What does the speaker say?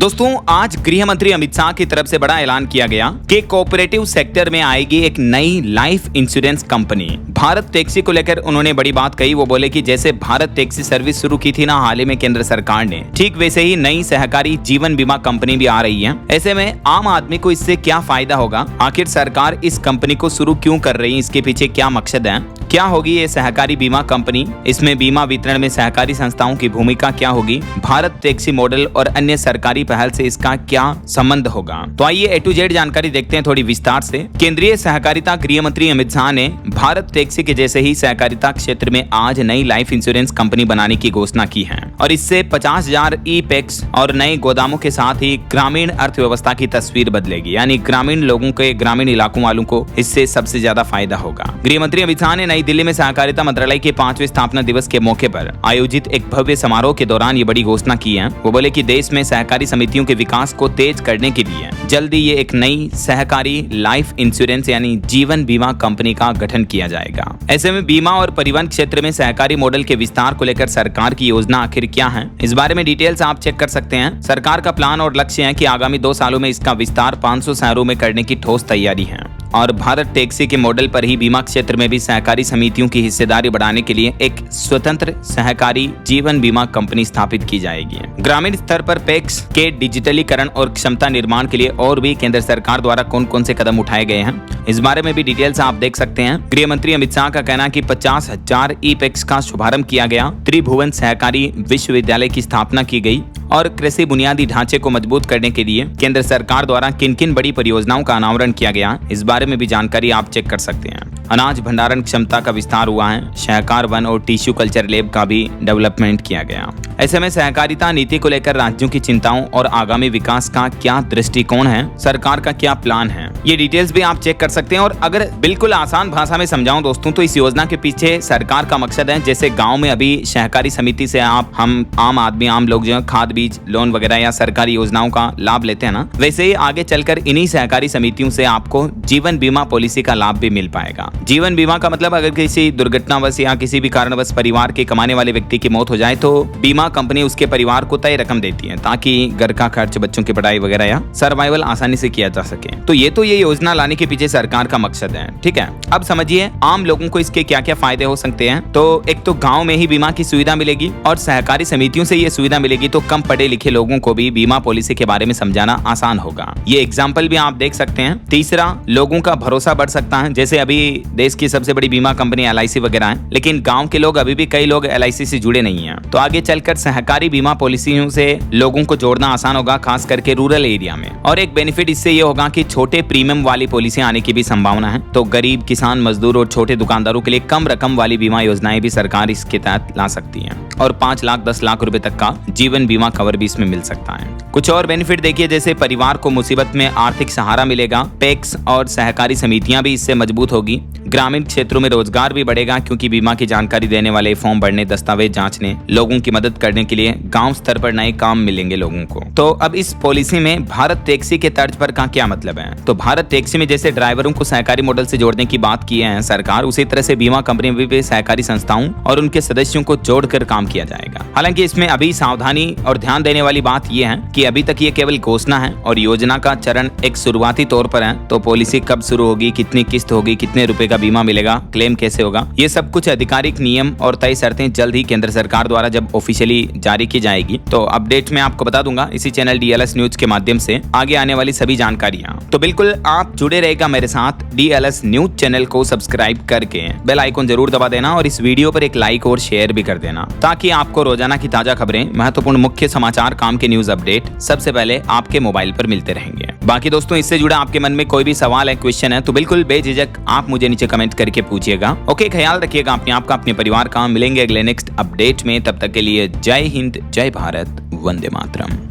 दोस्तों, आज गृह मंत्री अमित शाह की तरफ से बड़ा ऐलान किया गया कि कोऑपरेटिव सेक्टर में आएगी एक नई life insurance company. Bharat taxi को लेकर उन्होंने बड़ी बात कही। वो बोले कि जैसे भारत टैक्सी सर्विस शुरू की थी ना हाल ही में केंद्र सरकार ने, ठीक वैसे ही नई सहकारी जीवन बीमा कंपनी भी आ रही है। ऐसे में आम आदमी को इससे क्या फायदा होगा, आखिर सरकार इस कंपनी को शुरू क्यों कर रही है, इसके पीछे क्या मकसद है, क्या होगी ये सहकारी बीमा कंपनी, इसमें बीमा वितरण में सहकारी संस्थाओं की भूमिका क्या होगी, भारत टैक्सी मॉडल और अन्य सरकारी पहल से इसका क्या संबंध होगा। तो आइए A to Z जानकारी देखते हैं थोड़ी विस्तार से। केंद्रीय सहकारिता गृह मंत्री अमित शाह ने भारत टैक्सी के जैसे ही सहकारिता क्षेत्र में आज नई लाइफ इंश्योरेंस कंपनी बनाने की घोषणा की है और इससे 50,000 ई-पैक्स और नए गोदामों के साथ ही ग्रामीण अर्थव्यवस्था की तस्वीर बदलेगी। यानी ग्रामीण लोगों के, ग्रामीण इलाकों वालों को इससे सबसे ज्यादा फायदा होगा। गृह मंत्री अमित शाह ने नई दिल्ली में सहकारिता मंत्रालय के 5वें स्थापना दिवस के मौके पर आयोजित एक भव्य समारोह के दौरान ये बड़ी घोषणा की है। वो बोले कि देश में सहकारी समितियों के विकास को तेज करने के लिए जल्दी ये एक नई सहकारी लाइफ इंश्योरेंस यानी जीवन बीमा कंपनी का गठन किया जाएगा। ऐसे में बीमा और परिवहन क्षेत्र में सहकारी मॉडल के विस्तार को लेकर सरकार की योजना आखिर क्या है, इस बारे में डिटेल्स आप चेक कर सकते हैं। सरकार का प्लान और लक्ष्य है कि आगामी 2 सालों में इसका विस्तार 500 शहरों में करने की ठोस तैयारी है और भारत टैक्सी के मॉडल पर ही बीमा क्षेत्र में भी सहकारी समितियों की हिस्सेदारी बढ़ाने के लिए एक स्वतंत्र सहकारी जीवन बीमा कंपनी स्थापित की जाएगी। ग्रामीण स्तर पर पैक्स के डिजिटलीकरण और क्षमता निर्माण के लिए और भी केंद्र सरकार द्वारा कौन कौन से कदम उठाए गए हैं, इस बारे में भी डिटेल्स आप देख सकते हैं। गृह मंत्री अमित शाह का कहना है कि 50,000 ई-पैक्स का शुभारंभ किया गया, त्रिभुवन सहकारी विश्वविद्यालय की स्थापना की गई और कृषि बुनियादी ढांचे को मजबूत करने के लिए केंद्र सरकार द्वारा किन किन बड़ी परियोजनाओं का अनावरण किया गया, इस बारे में भी जानकारी आप चेक कर सकते हैं। अनाज भंडारण क्षमता का विस्तार हुआ है, सहकार वन और टिश्यू कल्चर लैब का भी डेवलपमेंट किया गया। ऐसे में सहकारिता नीति को लेकर राज्यों की चिंताओं और आगामी विकास का क्या दृष्टिकोण है, सरकार का क्या प्लान है, ये डिटेल्स भी आप चेक कर सकते हैं। और अगर बिल्कुल आसान भाषा में समझाऊं दोस्तों, तो इस योजना के पीछे सरकार का मकसद है, जैसे गाँव में अभी सहकारी समिति से हम आम आदमी, आम लोग जो है खाद बीज लोन वगैरह या सरकारी योजनाओं का लाभ लेते हैं ना, वैसे ही आगे चलकर इन्हीं सहकारी समितियों से आपको जीवन बीमा पॉलिसी का लाभ भी मिल पाएगा। जीवन बीमा का मतलब अगर किसी दुर्घटनावश या किसी भी कारणवश परिवार के कमाने वाले व्यक्ति की मौत हो जाए तो बीमा कंपनी उसके परिवार को तय रकम देती है ताकि घर का खर्च, बच्चों की पढ़ाई वगैरह या सर्वाइवल आसानी से किया जा सके। तो ये योजना लाने के पीछे सरकार का मकसद है। ठीक है, अब समझिए आम लोगों को इसके क्या क्या फायदे हो सकते हैं। तो एक तो गाँव में ही बीमा की सुविधा मिलेगी और सहकारी समितियों से ये सुविधा मिलेगी तो कम पढ़े लिखे लोगों को भी बीमा पॉलिसी के बारे में समझाना आसान होगा। ये एग्जाम्पल भी आप देख सकते हैं। तीसरा, लोगों का भरोसा बढ़ सकता है। जैसे अभी देश की सबसे बड़ी बीमा कंपनी LIC वगैरह है, लेकिन गांव के लोग अभी भी कई लोग LIC से जुड़े नहीं हैं। तो आगे चलकर सहकारी बीमा पॉलिसियों से लोगों को जोड़ना आसान होगा, खास करके रूरल एरिया में। और एक बेनिफिट इससे ये होगा कि छोटे प्रीमियम वाली पॉलिसी आने की भी संभावना है। तो गरीब, किसान, मजदूर और छोटे दुकानदारों के लिए कम रकम वाली बीमा योजनाएं भी सरकार इसके तहत ला सकती है और 5 लाख 10 लाख रुपए तक का जीवन बीमा कवर भी इसमें मिल सकता है। कुछ और बेनिफिट देखिए, जैसे परिवार को मुसीबत में आर्थिक सहारा मिलेगा, पैक्स और सहकारी समितियां भी इससे मजबूत होगी, ग्रामीण क्षेत्रों में रोजगार भी बढ़ेगा क्योंकि बीमा की जानकारी देने वाले, फॉर्म भरने, दस्तावेज जांचने, लोगों की मदद करने के लिए गांव स्तर पर नए काम मिलेंगे लोगों को। तो अब इस पॉलिसी में भारत टैक्सी के तर्ज पर का क्या मतलब है, तो भारत टैक्सी में जैसे ड्राइवरों को सहकारी मॉडल से जोड़ने की बात की है सरकार, उसी तरह से बीमा कंपनी में भी सहकारी संस्थाओं और उनके सदस्यों को जोड़कर काम किया जाएगा। हालांकि इसमें अभी सावधानी और ध्यान देने वाली बात यह है कि अभी तक ये केवल घोषणा है और योजना का चरण एक शुरुआती तौर पर है। तो पॉलिसी कब शुरू होगी, कितनी किस्त होगी, कितने रुपए का बीमा मिलेगा, क्लेम कैसे होगा, ये सब कुछ आधिकारिक नियम और तय शर्तें जल्द ही केंद्र सरकार द्वारा जब ऑफिशियली जारी की जाएगी तो अपडेट में आपको बता दूंगा इसी चैनल DLS न्यूज के माध्यम से आगे आने वाली सभी जानकारियां। तो बिल्कुल आप जुड़े रहेगा मेरे साथ। DLS न्यूज चैनल को सब्सक्राइब करके बेल आइकन जरूर दबा देना और इस वीडियो पर एक लाइक और शेयर भी कर देना ताकि आपको रोजाना की ताजा खबरें, महत्वपूर्ण मुख्य समाचार, काम के न्यूज अपडेट सबसे पहले आपके मोबाइल पर मिलते रहेंगे। बाकी दोस्तों, इससे जुड़ा आपके मन में कोई भी सवाल है, क्वेश्चन है, तो बिल्कुल बेझिझक आप मुझे नीचे कमेंट करके पूछिएगा। ओके, ख्याल रखिएगा अपने आप का, अपने परिवार का। मिलेंगे अगले नेक्स्ट अपडेट में, तब तक के लिए जय हिंद, जय भारत, वंदे मातरम।